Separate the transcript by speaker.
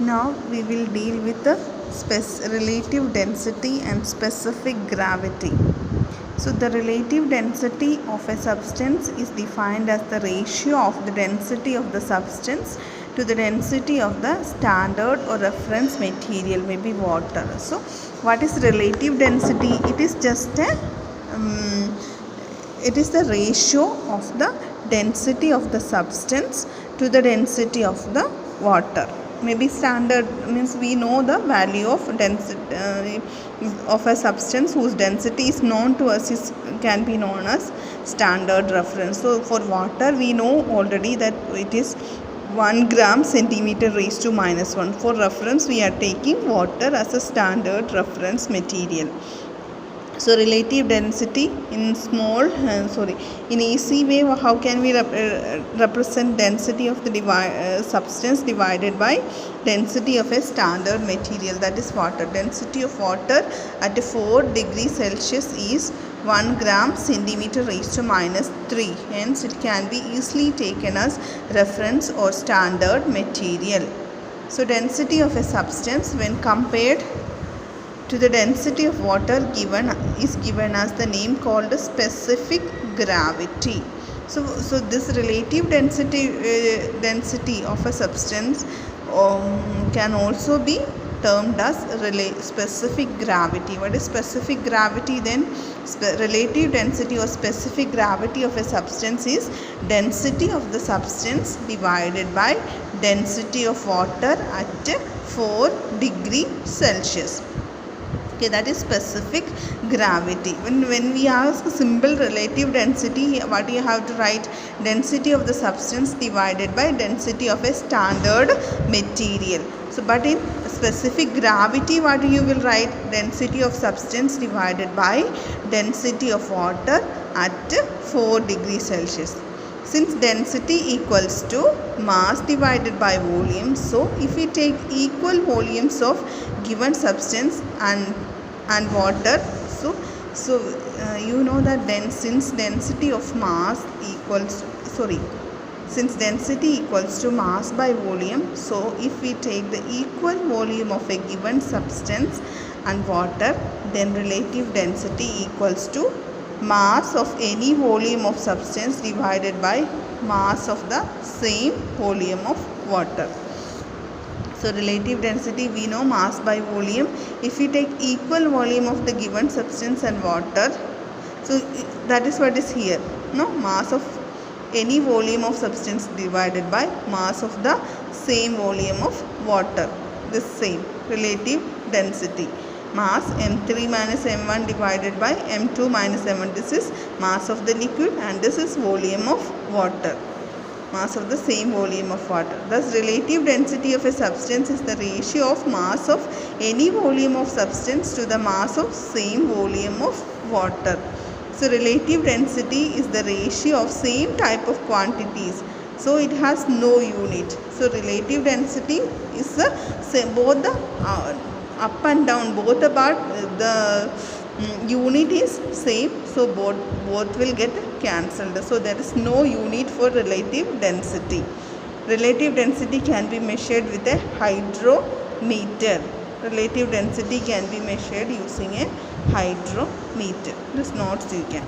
Speaker 1: Now we will deal with the relative density and specific gravity. So the relative density of a substance is defined as the ratio of the density of the substance to the density of the standard or reference material, maybe water. So what is relative density? It is just a it is the ratio of the density of the substance to the density of the water. Maybe standard means we know the value of density of a substance whose density is known to us can be known as standard reference. So for water we know already that it is 1 gram centimeter raised to minus 1. For reference we are taking water as a standard reference material. So relative density in in easy way, how can we represent density of the substance divided by density of a standard material, that is water. Density of water at 4 degrees Celsius is 1 gram centimeter raised to minus 3. Hence it can be easily taken as reference or standard material. So density of a substance when compared to the density of water is given as the name called specific gravity. So this relative density of a substance can also be termed as specific gravity. What is specific gravity then? Relative density or specific gravity of a substance is density of the substance divided by density of water at 4 degrees Celsius. Okay, that is specific gravity. When we ask simple relative density, what you have to write? Density of the substance divided by density of a standard material. So but in specific gravity, what you will write? Density of substance divided by density of water at 4 degrees Celsius. Since density equals to mass divided by volume, so if we take equal volumes of given substance and water, so you know that then since density of mass equals since density equals to mass by volume, so if we take the equal volume of a given substance and water, then relative density equals to mass of any volume of substance divided by mass of the same volume of water. So relative density we know mass by volume. If we take equal volume of the given substance and water, so that is what is here. No, mass of any volume of substance divided by mass of the same volume of water. This same relative density. Mass m3 minus m1 divided by m2 minus m1. This is mass of the liquid and this is volume of water. Mass of the same volume of water. Thus relative density of a substance is the ratio of mass of any volume of substance to the mass of same volume of water. So relative density is the ratio of same type of quantities. So it has no unit. So relative density is the same, both the up and down, both about the unit is same, so both will get cancelled. So there is no unit for relative density. Relative density can be measured with a hydrometer. Relative density can be measured using a hydrometer. This notes you can.